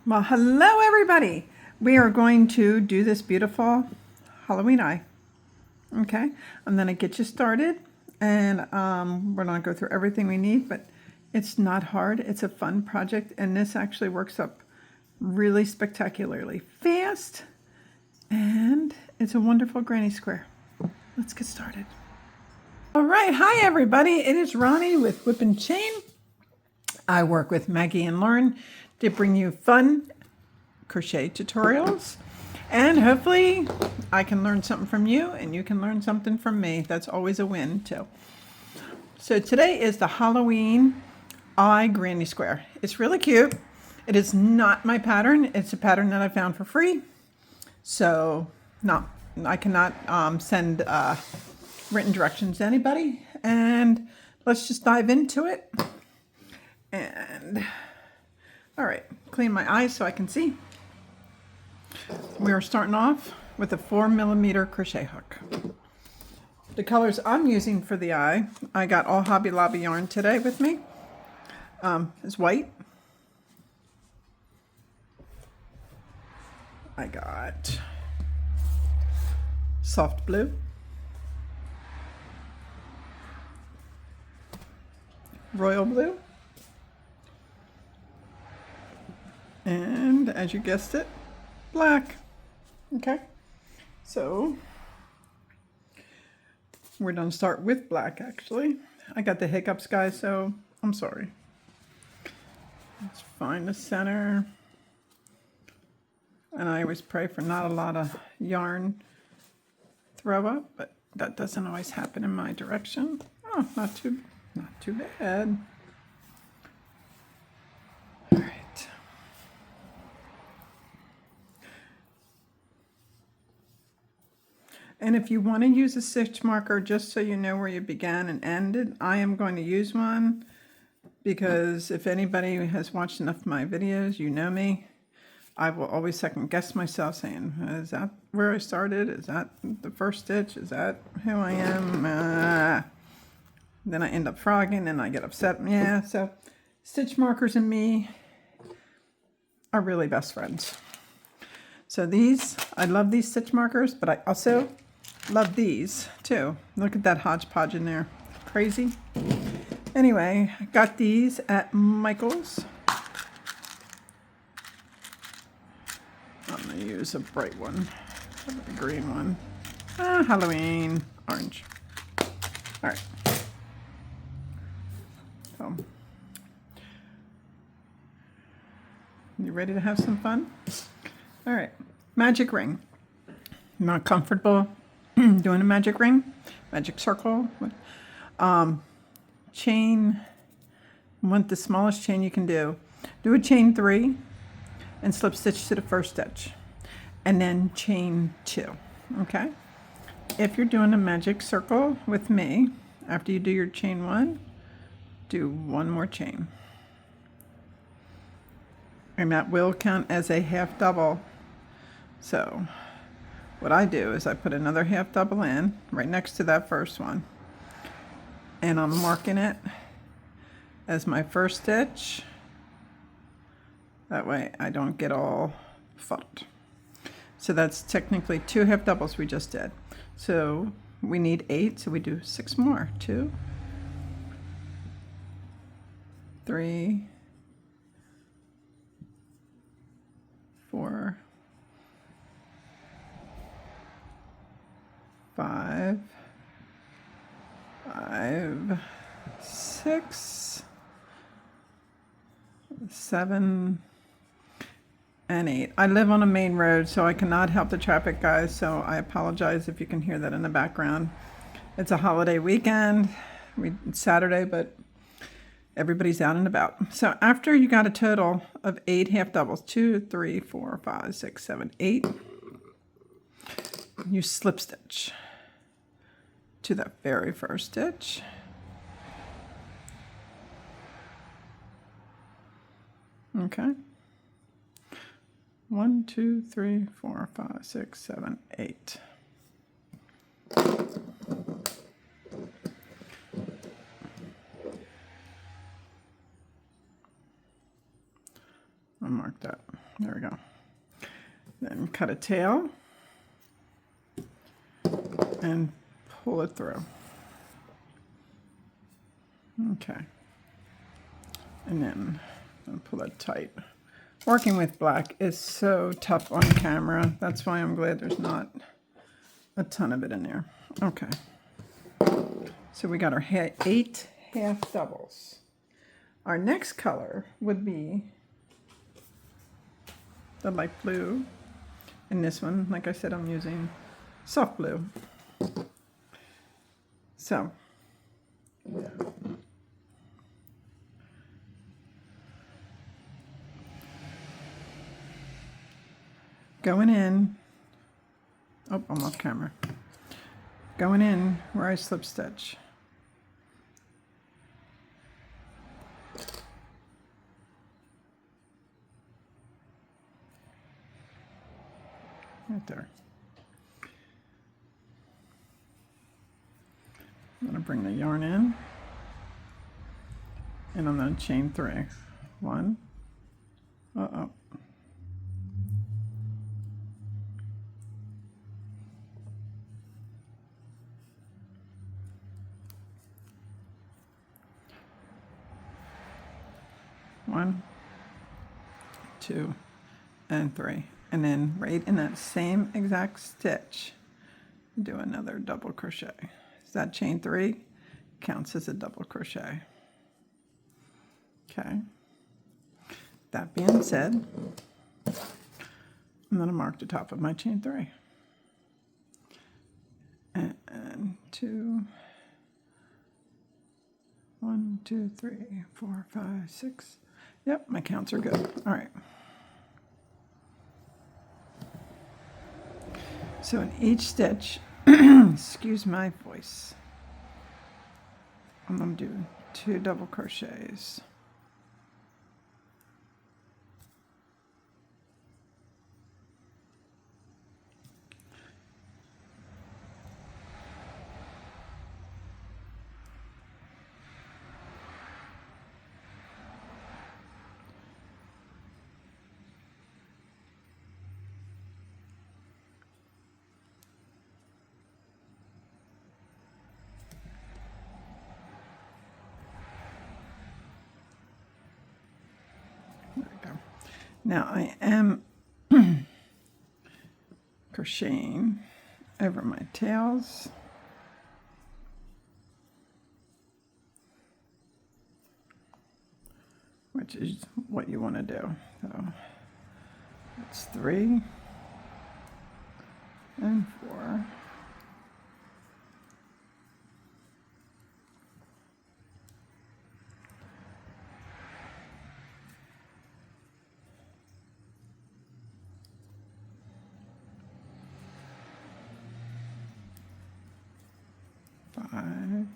Well, hello everybody. We are going to do this beautiful Halloween eye. Okay, I'm going to get you started, and we're not going to go through everything we need, but it's not hard. It's a fun project, and this actually works up really spectacularly fast, and it's a wonderful granny square. Let's get started. All right, hi everybody. It is Ronnie with Whip and Chain. I work with Maggie and Lauren to bring you fun crochet tutorials, and hopefully I can learn something from you and you can learn something from me. That's always a win too. So today is the Halloween eye granny square. It's really cute. It is not my pattern. It's a pattern that I found for free. So no, I cannot send written directions to anybody. And let's just dive into it. And all right, clean my eyes so I can see. We are starting off with a 4mm crochet hook. The colors I'm using for the eye, I got all Hobby Lobby yarn today with me, is white. I got soft blue, royal blue, and as you guessed it, black. Okay, so we're going to start with black. Actually, I got the hiccups, guys, so I'm sorry. Let's find the center, and I always pray for not a lot of yarn throw up, but that doesn't always happen in my direction. Oh, not too bad. All right. And if you want to use a stitch marker just so you know where you began and ended, I am going to use one, because if anybody has watched enough of my videos, you know me. I will always second guess myself, saying, is that where I started? Is that the first stitch? Is that who I am? Then I end up frogging and I get upset. Yeah, so stitch markers and me are really best friends. So these, I love these stitch markers, but I also love these too. Look at that hodgepodge in there. Crazy. Anyway, I got these at Michael's. I'm going to use a bright one, a green one. Halloween orange. All right. So, you ready to have some fun? All right. Magic ring. Not comfortable doing a magic ring, magic circle. Chain. Want the smallest chain you can do. Do a chain 3 and slip stitch to the first stitch, and then chain 2. Okay. If you're doing a magic circle with me, after you do your chain 1, do one more chain, and that will count as a half double. So what I do is I put another half double in right next to that first one, and I'm marking it as my first stitch. That way I don't get all fuddled. So that's technically 2 half doubles we just did. So we need 8, so we do 6 more. 2, 3, 4, 5, 6, 7, and 8. I live on a main road, so I cannot help the traffic, guys, so I apologize if you can hear that in the background. It's a holiday weekend. It's Saturday, but everybody's out and about. So after you got a total of 8 half doubles, 2, 3, 4, 5, 6, 7, 8, you slip stitch to that very first stitch. Okay. 1, 2, 3, 4, 5, 6, 7, 8. I'll mark that. There we go. Then cut a tail and pull it through. Okay. And then I'll pull it tight. Working with black is so tough on camera. That's why I'm glad there's not a ton of it in there. Okay. So we got our 8 half doubles. Our next color would be the light blue. And this one, like I said, I'm using soft blue. So going in, oh, I'm off camera. Going in where I slip stitch. Right there. I'm going to bring the yarn in, and I'm going to chain 3. 1, uh-oh. One, 2, and 3. And then right in that same exact stitch, do another double crochet. So that chain 3 counts as a double crochet. Okay. That being said, I'm going to mark the top of my chain 3. And 2, 1, 2, 3, 4, 5, 6. Yep, my counts are good. All right. So in each stitch, excuse my voice, I'm going to do 2 double crochets. There we go. Now I am crocheting over my tails. Which is what you want to do. So it's 3 and 4. Five,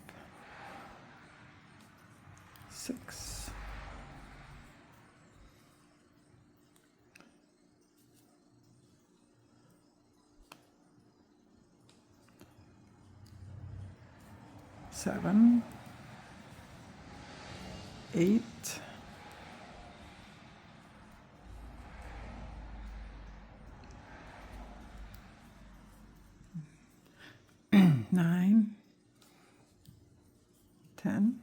6, 7, 8, 9, 10,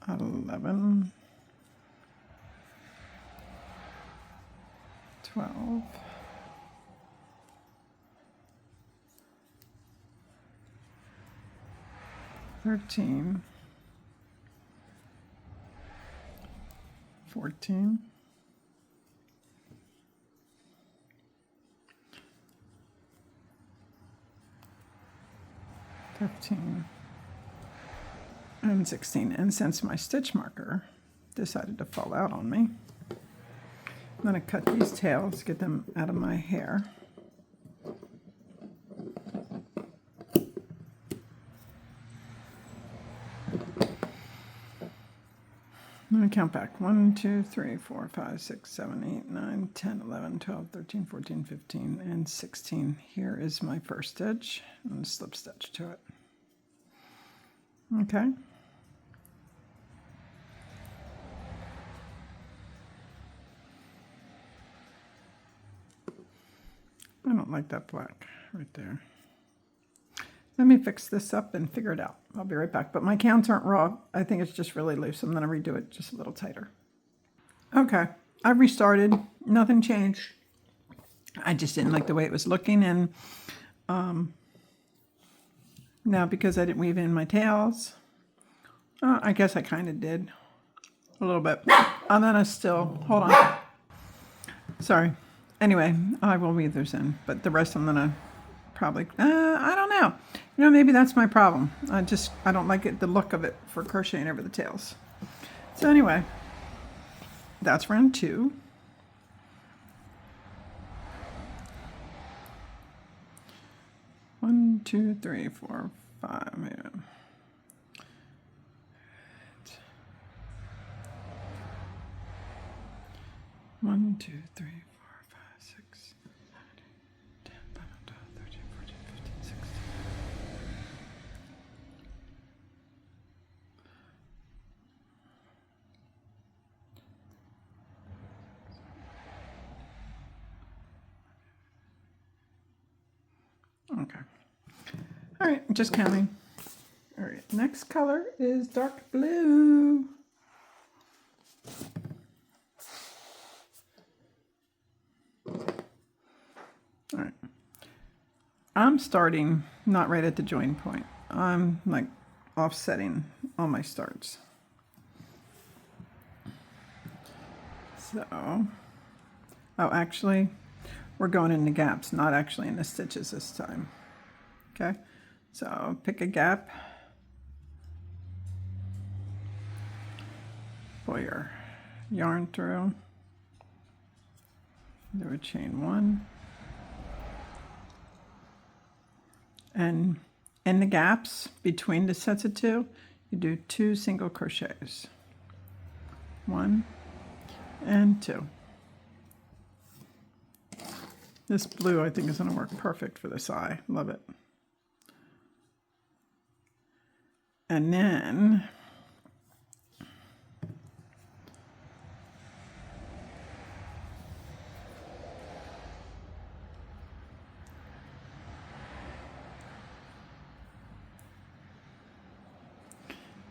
11, 12, 13, 14, 15, and 16. And since my stitch marker decided to fall out on me, I'm going to cut these tails, get them out of my hair. I'm going to count back. 1, 2, 3, 4, 5, 6, 7, 8, 9, 10, 11, 12, 13, 14, 15, and 16. Here is my first stitch. I'm going to slip stitch to it. Okay. I don't like that black right there. Let me fix this up and figure it out. I'll be right back. But my counts aren't raw. I think it's just really loose. I'm going to redo it just a little tighter. Okay, I've restarted. Nothing changed. I just didn't like the way it was looking. And now because I didn't weave in my tails, I guess I kind of did a little bit. I'm going to still, hold on. Sorry. Anyway, I will weave those in. But the rest I'm going to probably, I don't know. You know, maybe that's my problem. I don't like it, the look of it for crocheting over the tails. So anyway, that's round 2. One, 2, 3, 4, 5. Yeah. 1, 2, 3, 4, 5, 6, 7, 8, 10, 11, 12, 13, 14, 15, 16. Okay. All right, just counting. All right, next color is dark blue. All right. I'm starting not right at the join point. I'm like offsetting all my starts. So, oh, actually, we're going in the gaps, not actually in the stitches this time. Okay, so pick a gap for your yarn through. Do a chain 1. And in the gaps between the sets of 2, you do 2 single crochets. 1 and 2. This blue I think is going to work perfect for this eye. Love it. And then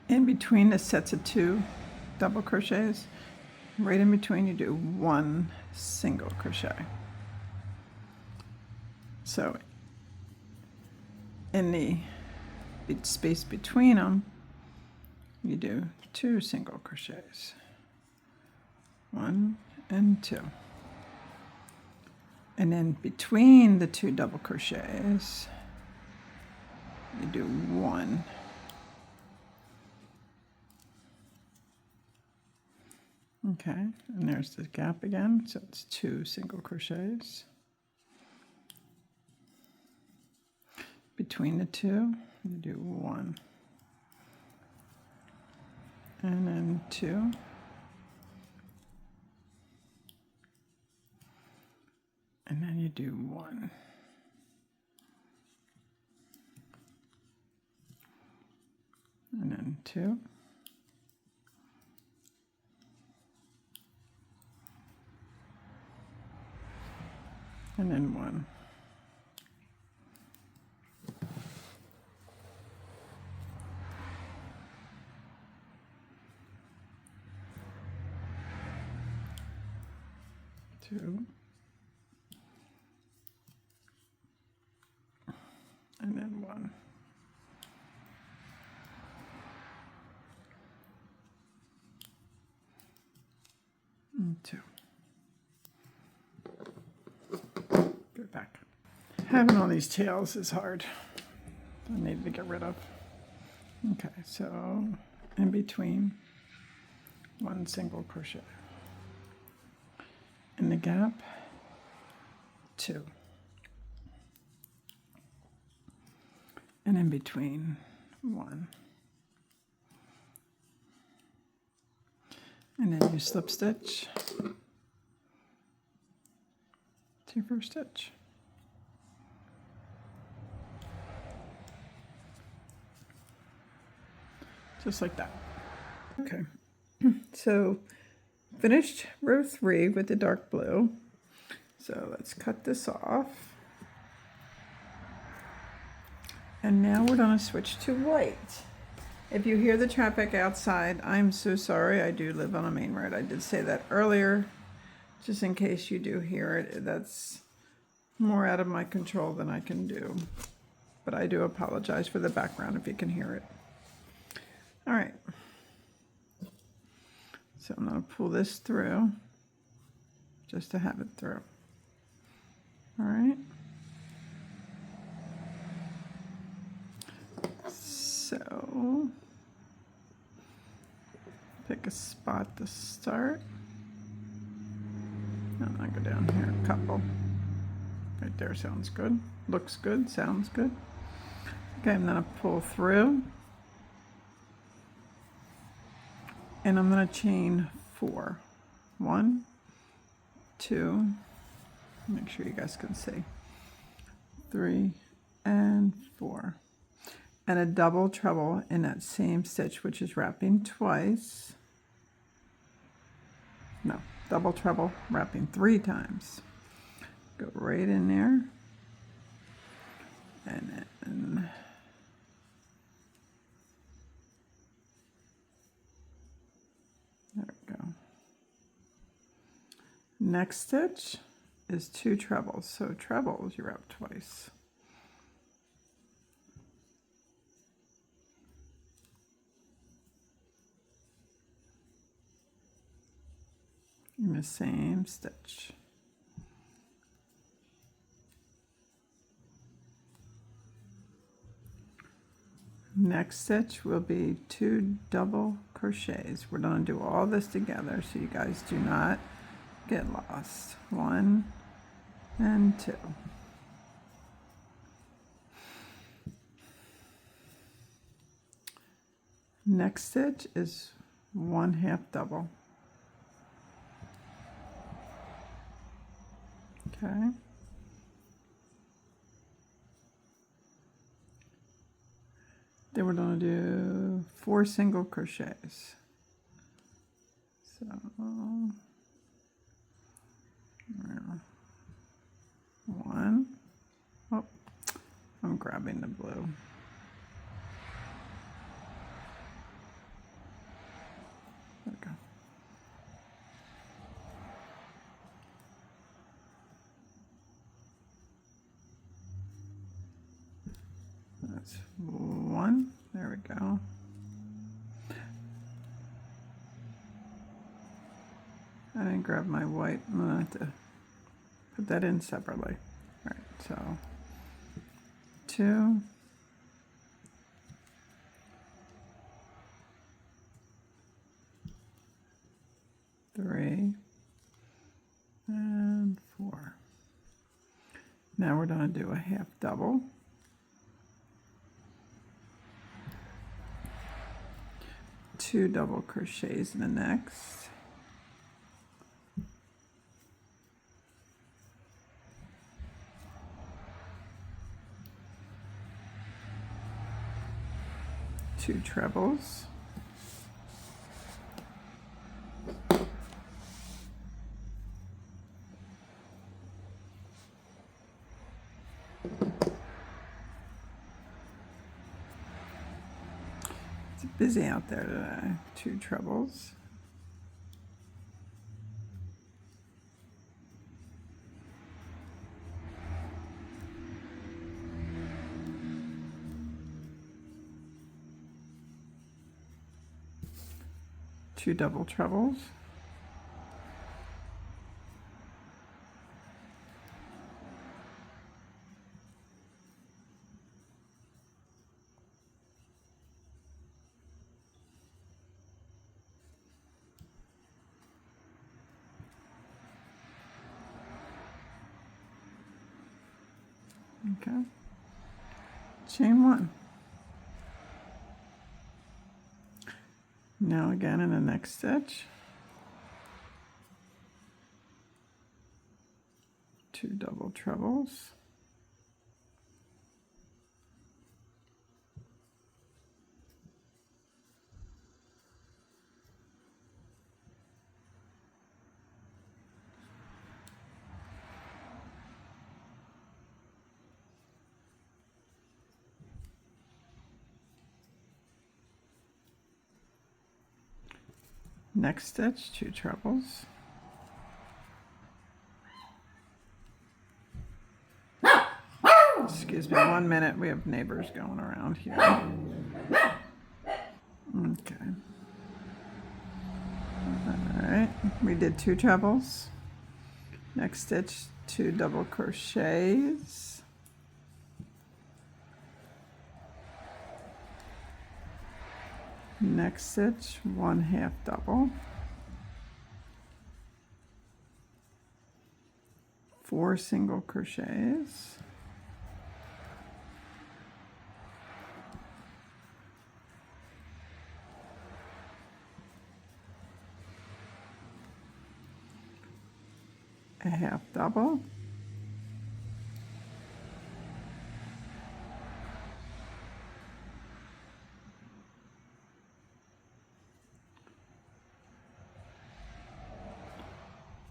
in between the sets of 2 double crochets, right in between you do 1 single crochet. So in the space between them, you do 2 single crochets. 1 and 2. And then between the 2 double crochets, you do 1. Okay, and there's the gap again, so it's 2 single crochets. Between the 2, you do 1. And then 2. And then you do 1. And then 2. And then 1. Two. And then 1. And 2. Go back. Having all these tails is hard. I need to get rid of. Okay, so in between 1 single crochet. In the gap, 2. And in between, 1. And then you slip stitch to your first stitch. Just like that. Okay, so finished row 3 with the dark blue. So let's cut this off. And now we're going to switch to white. If you hear the traffic outside, I'm so sorry. I do live on a main road. I did say that earlier, just in case you do hear it. That's more out of my control than I can do. But I do apologize for the background if you can hear it. All right. So I'm going to pull this through just to have it through. All right. So pick a spot to start. I'm going to go down here a couple. Right there sounds good. Looks good, sounds good. Okay, I'm going to pull through. And I'm going to chain 4. 1, 2, make sure you guys can see. 3 and 4. And a double treble in that same stitch, which is wrapping twice. No, double treble, wrapping 3 times. Go right in there. And then there we go. Next stitch is 2 trebles. So trebles, you wrap twice. In the same stitch. Next stitch will be 2 double crochets. We're going to do all this together so you guys do not get lost. 1 and 2. Next stitch is 1 half double. Okay. Then we're going to do 4 single crochets. So, 1. Oh, I'm grabbing the blue. There we go. That's 1. There we go. I didn't grab my white. I'm going to have to put that in separately. All right, so 2. 3 and 4. Now we're going to do a half double. 2 double crochets in the next. Two trebles. It's busy out there today. 2 trebles. Two double trebles. Okay. Chain 1. Now again in the next stitch, 2 double trebles, next stitch 2 trebles, excuse me 1 minute, we have neighbors going around here. Okay, all right, we did 2 trebles, next stitch 2 double crochets, next stitch 1 half double, 4 single crochets, a half double,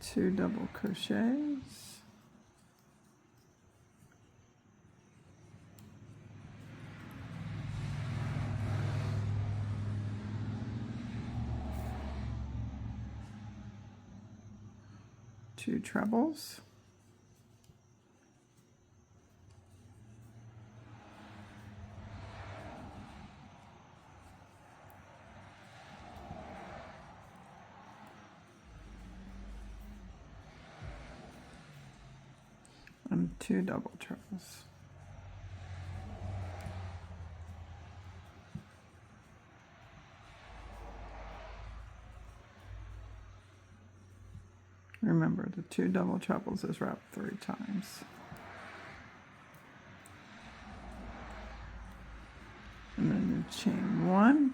two double crochets, two trebles, and 2 double trebles. Remember, the 2 double trebles is wrapped 3 times. And then you chain 1,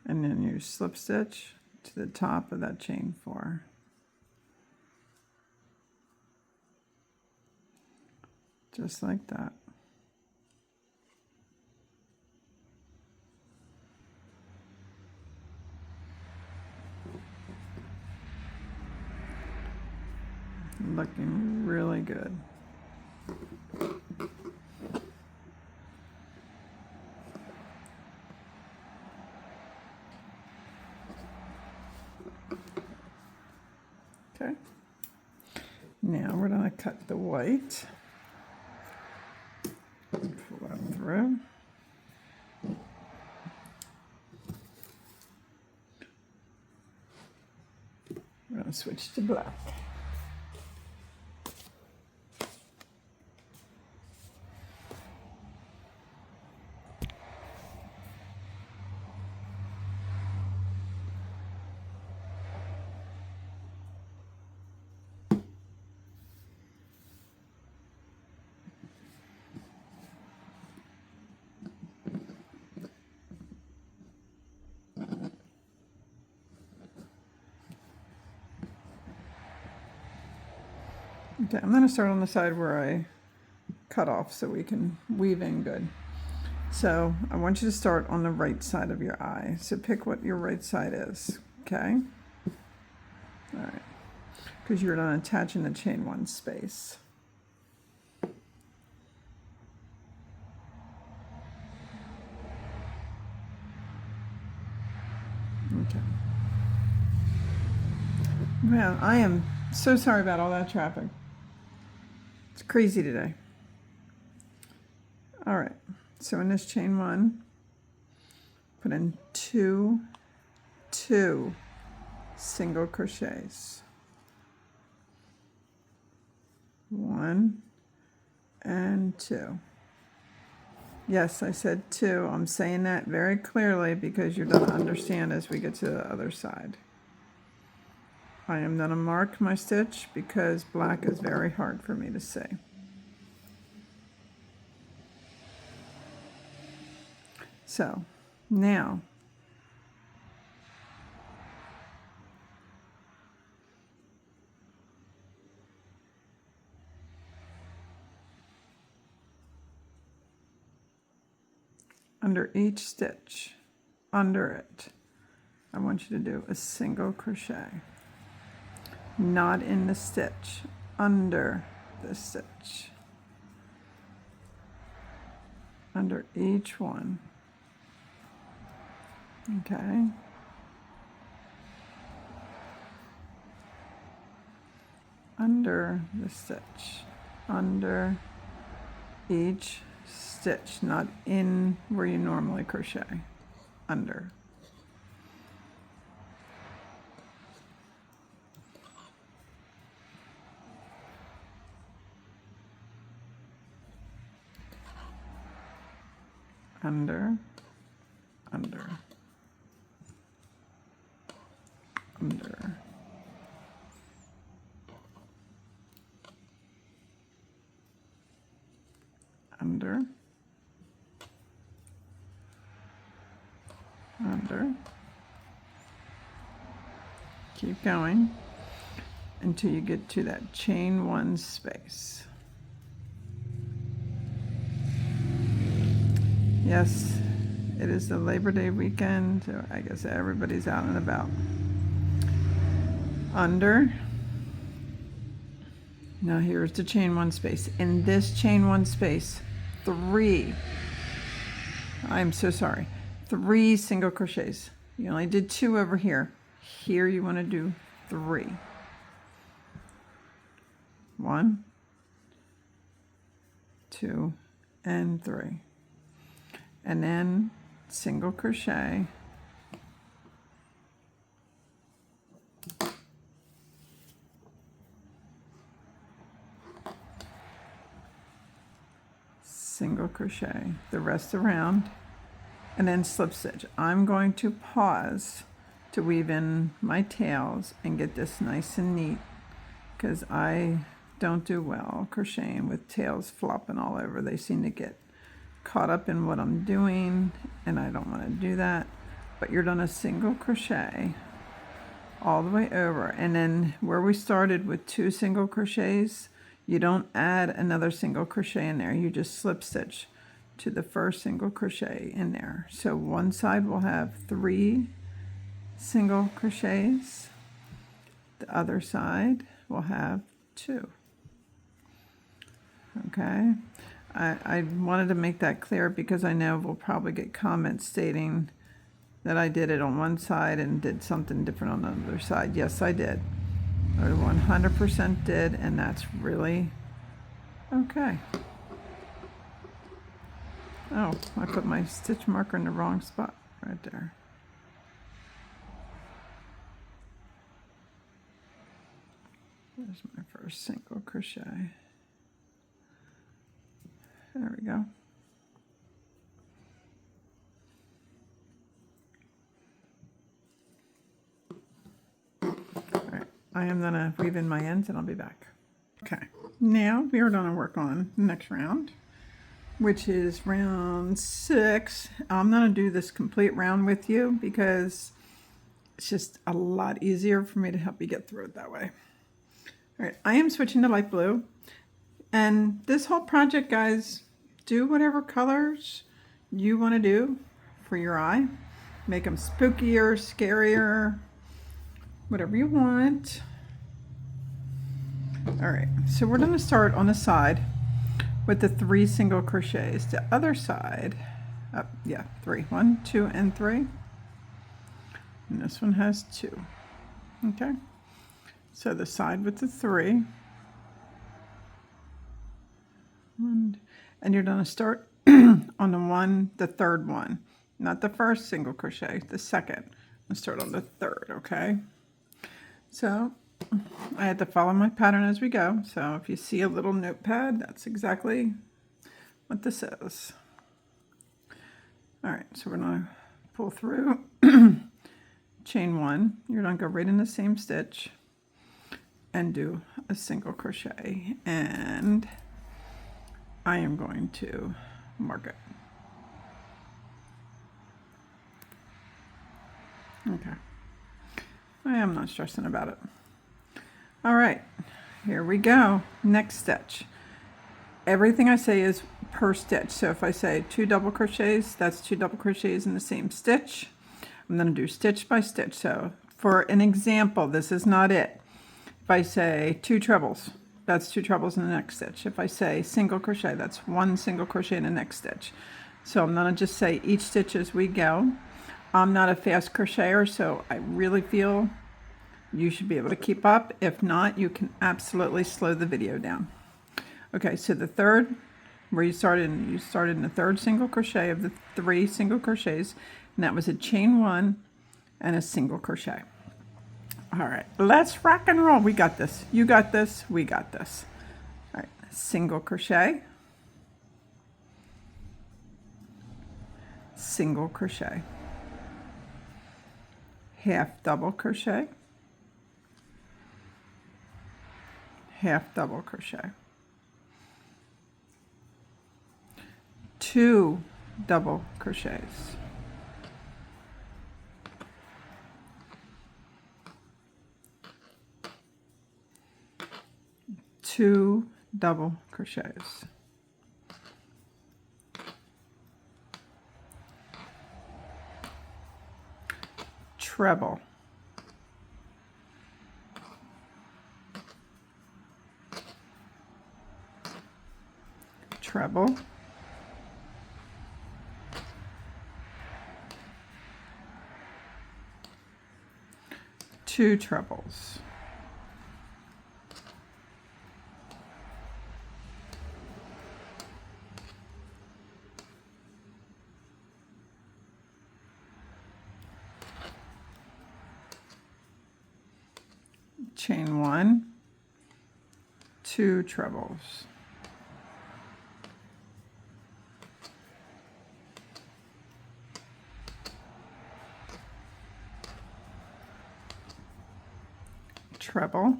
and then you slip stitch to the top of that chain 4. Just like that. Looking really good. Okay. Now we're going to cut the white. Pull that through. We're going to switch to black. Okay, I'm going to start on the side where I cut off so we can weave in good. So I want you to start on the right side of your eye. So pick what your right side is, okay? All right, because you're going to attach in the chain 1 space. Okay. Well, I am so sorry about all that traffic. It's crazy today. All right, so in this chain 1, put in two single crochets. 1 and 2. Yes, I said 2. I'm saying that very clearly because you're going to understand as we get to the other side. I am going to mark my stitch because black is very hard for me to see. So now under each stitch, under it, I want you to do a single crochet, not in the stitch, under the stitch, under each one. Okay. Under the stitch, under each stitch, not in where you normally crochet, under. Under, under, under. Under, under, keep going until you get to that chain one space. Yes, it is the Labor Day weekend, so I guess everybody's out and about. Under. Now here's the chain one space. In this chain one space, 3 single crochets. You only did 2 over here. Here you want to do 3. 1, 2, and 3. And then single crochet, single crochet the rest around, and then slip stitch. I'm going to pause to weave in my tails and get this nice and neat, because I don't do well crocheting with tails flopping all over. They seem to get caught up in what I'm doing, and I don't want to do that. But you're done a single crochet all the way over, and then where we started with 2 single crochets, you don't add another single crochet in there. You just slip stitch to the first single crochet in there. So one side will have 3 single crochets, the other side will have 2. Okay, I wanted to make that clear because I know we'll probably get comments stating that I did it on one side and did something different on the other side. Yes, I did. I 100% did, and that's really okay. Oh, I put my stitch marker in the wrong spot right there. There's my first single crochet. There we go. All right, I am gonna weave in my ends and I'll be back. Okay, now we are gonna work on the next round, which is round 6. I'm gonna do this complete round with you because it's just a lot easier for me to help you get through it that way. All right, I am switching to light blue. And this whole project, guys, do whatever colors you want to do for your eye. Make them spookier, scarier, whatever you want. All right, so we're going to start on the side with the 3 single crochets. The other side, 3. 1, 2, and 3. And this one has 2. Okay, so the side with the 3. And you're going to start on the third one, not the first single crochet, the second. Let's start on the third, okay? So I had to follow my pattern as we go. So if you see a little notepad, that's exactly what this is. All right, so we're going to pull through chain 1. You're going to go right in the same stitch and do a single crochet, and I am going to mark it. Okay. I am not stressing about it. All right, here we go. Next stitch. Everything I say is per stitch. So if I say 2 double crochets, that's 2 double crochets in the same stitch. I'm going to do stitch by stitch. So for an example, this is not it. If I say 2 trebles, that's 2 trebles in the next stitch. If I say single crochet, that's 1 single crochet in the next stitch. So I'm going to just say each stitch as we go. I'm not a fast crocheter, so I really feel you should be able to keep up. If not, you can absolutely slow the video down. Okay, so the third, where you started in the third single crochet of the 3 single crochets, and that was a chain 1 and a single crochet. All right, let's rock and roll. We got this. You got this. We got this. All right, single crochet, single crochet, half double crochet, half double crochet, 2 double crochets, 2 double crochets, treble, treble, two trebles, chain 1, 2 trebles, treble,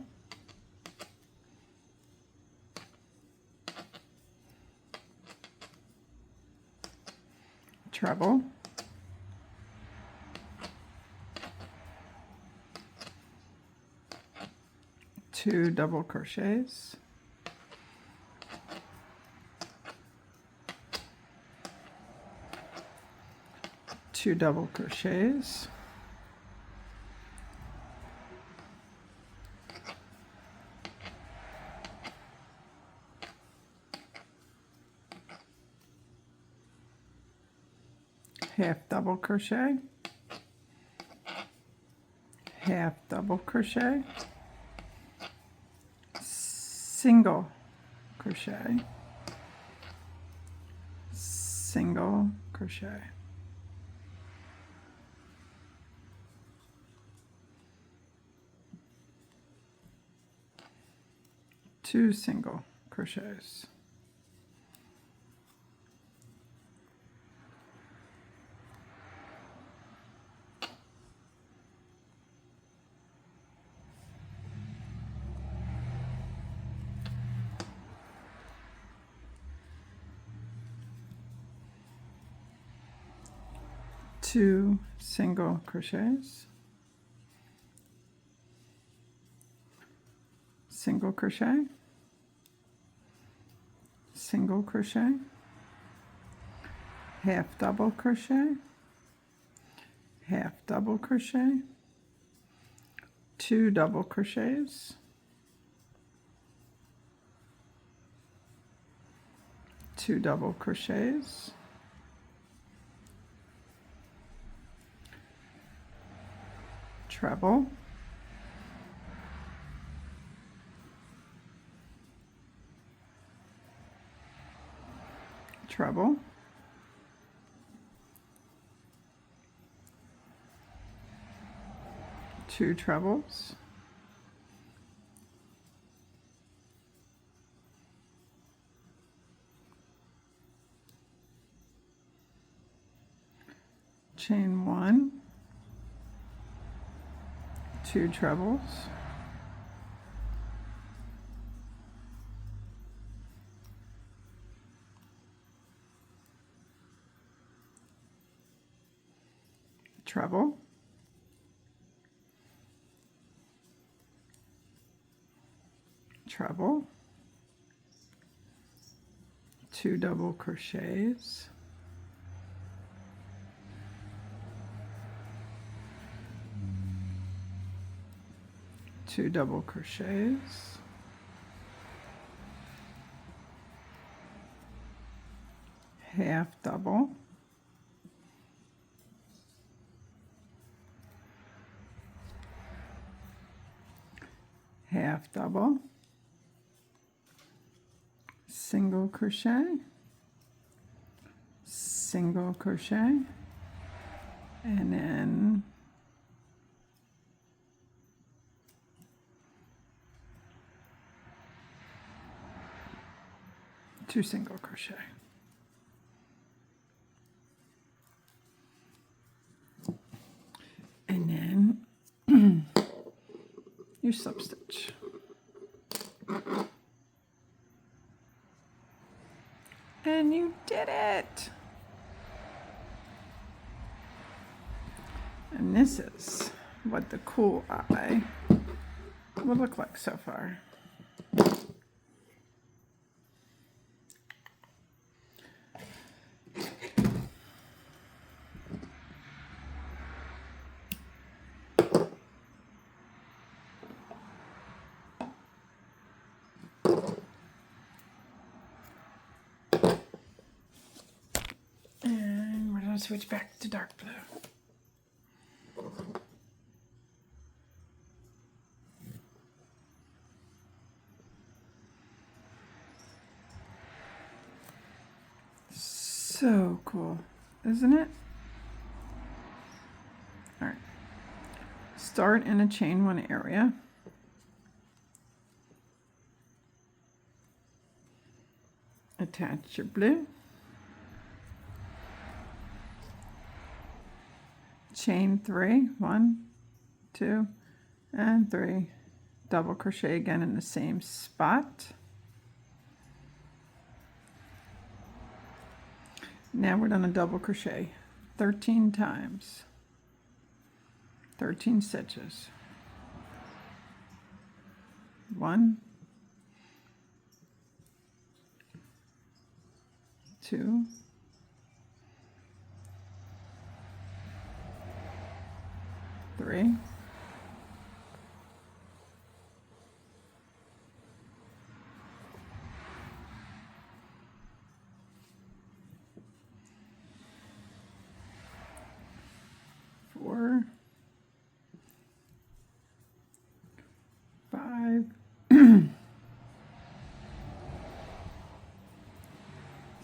treble, two double crochets, two double crochets, half double crochet, half double crochet, single crochet, single crochet, two single crochets, two single crochets, single crochet, single crochet, half double crochet, half double crochet, two double crochets, two double crochets, treble, treble, two trebles, chain 1, two trebles, treble, treble, 2 double crochets, two double crochets, half double, half double, single crochet, single crochet, and then two single crochet. And then you slip stitch. And you did it! And this is what the cool eye will look like so far. And we're going to switch back to dark blue. So cool, isn't it? All right. Start in a chain one area. Attach your blue. Chain 3, 1, 2, and 3. Double crochet again in the same spot. Now we're going to double crochet 13 times, 13 stitches. 1, 2, 3, 4, 5,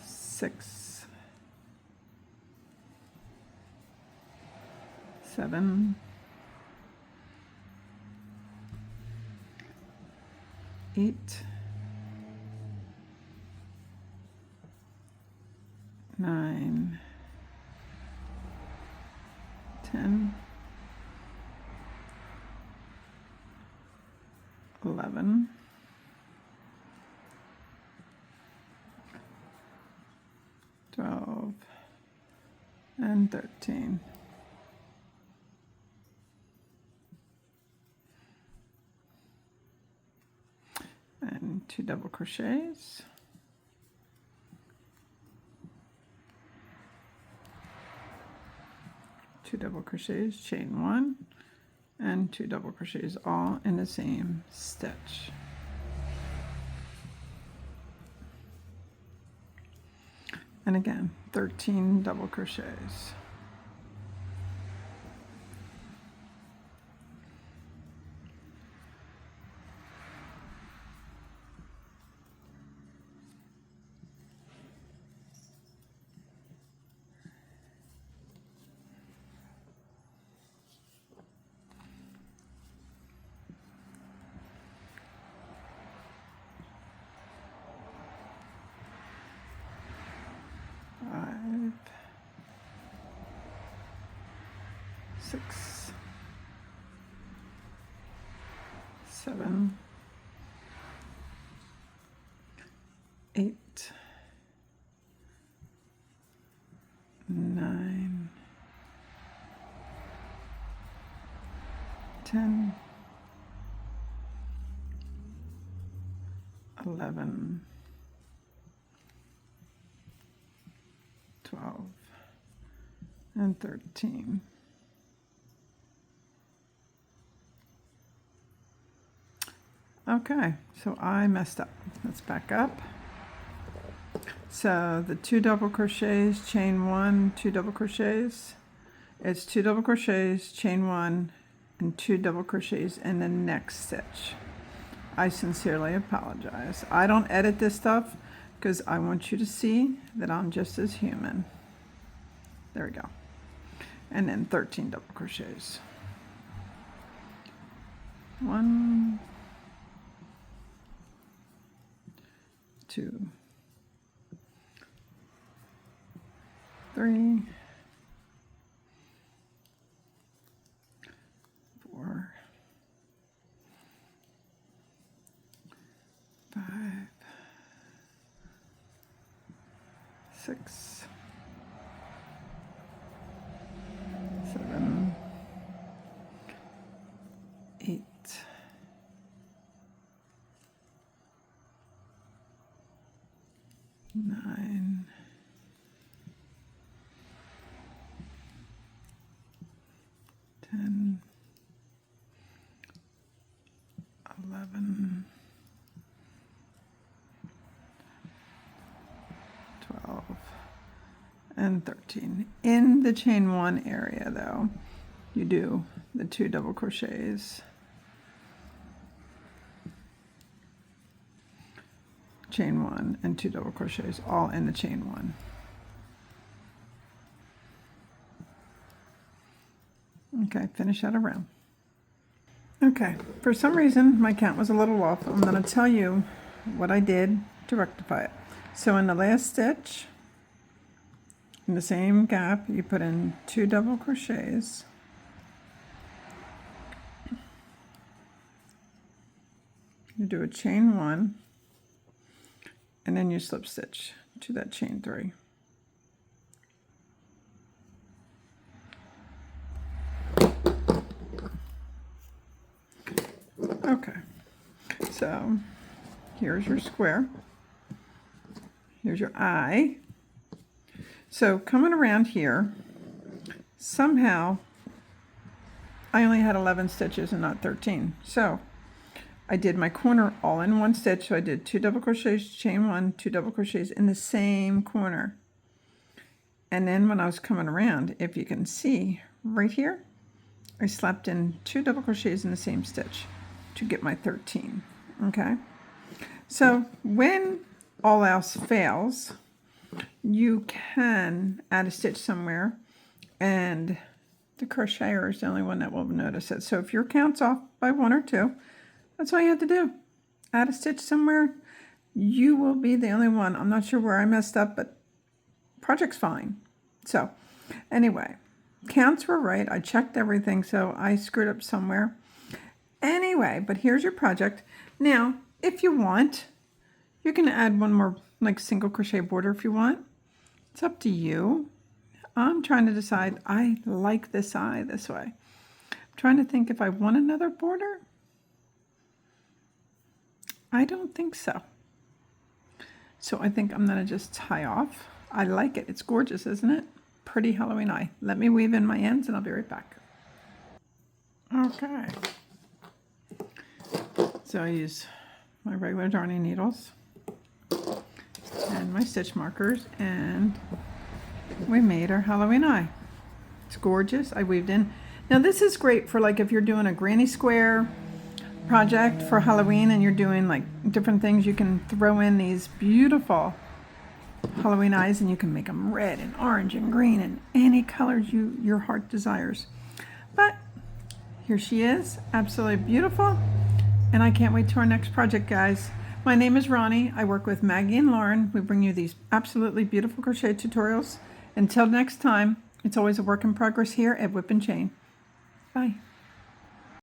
6, 7, 8, 9, 10, 11, 12, and 13. And 2 double crochets. Two double crochets, chain 1, and 2 double crochets all in the same stitch. And again, 13 double crochets. Five, 6, 7, 8, 9, 10, 11, 12 and 13. Okay, so I messed up. Let's back up. So the 2 double crochets, chain 1, 2 double crochets. It's 2 double crochets, chain 1, and 2 double crochets in the next stitch. I sincerely apologize. I don't edit this stuff because I want you to see that I'm just as human. There we go. And then 13 double crochets. 1, 2, 3, 4, 5, 6, 7, 8, 9, 10, 11, 12, and 13. In the chain 1 area though, you do the 2 double crochets, chain 1 and 2 double crochets all in the chain 1. Okay, finish out a round. Okay, for some reason my count was a little off. I'm going to tell you what I did to rectify it. So in the last stitch, in the same gap, you put in 2 double crochets, you do a chain 1, and then you slip stitch to that chain 3. Okay, so here's your square, here's your eye. So coming around here, somehow I only had 11 stitches and not 13. So I did my corner all in one stitch. So I did 2 double crochets, chain 1, 2 double crochets in the same corner. And then when I was coming around, if you can see right here, I slapped in 2 double crochets in the same stitch to get my 13. Okay, so when all else fails, you can add a stitch somewhere, and the crocheter is the only one that will notice it. So if your count's off by 1 or 2, that's all you have to do. Add a stitch somewhere. You will be the only one. I'm not sure where I messed up, but project's fine. So anyway, counts were right. I checked everything, so I screwed up somewhere. Anyway, but here's your project. Now, if you want, you can add one more like single crochet border if you want. It's up to you. I'm trying to decide. I like this eye this way. I'm trying to think if I want another border. I don't think so. So I think I'm going to just tie off. I like it. It's gorgeous, isn't it? Pretty Halloween eye. Let me weave in my ends and I'll be right back. Okay. So I use my regular darning needles and my stitch markers, and we made our Halloween eye. It's gorgeous. I weaved in. Now this is great for like if you're doing a granny square project for Halloween and you're doing like different things, you can throw in these beautiful Halloween eyes and you can make them red and orange and green and any colors your heart desires. But here she is, absolutely beautiful, and I can't wait to our next project, guys. My name is Ronnie. I work with Maggie and Lauren. We bring you these absolutely beautiful crochet tutorials. Until next time, it's always a work in progress here at Whip and Chain. Bye.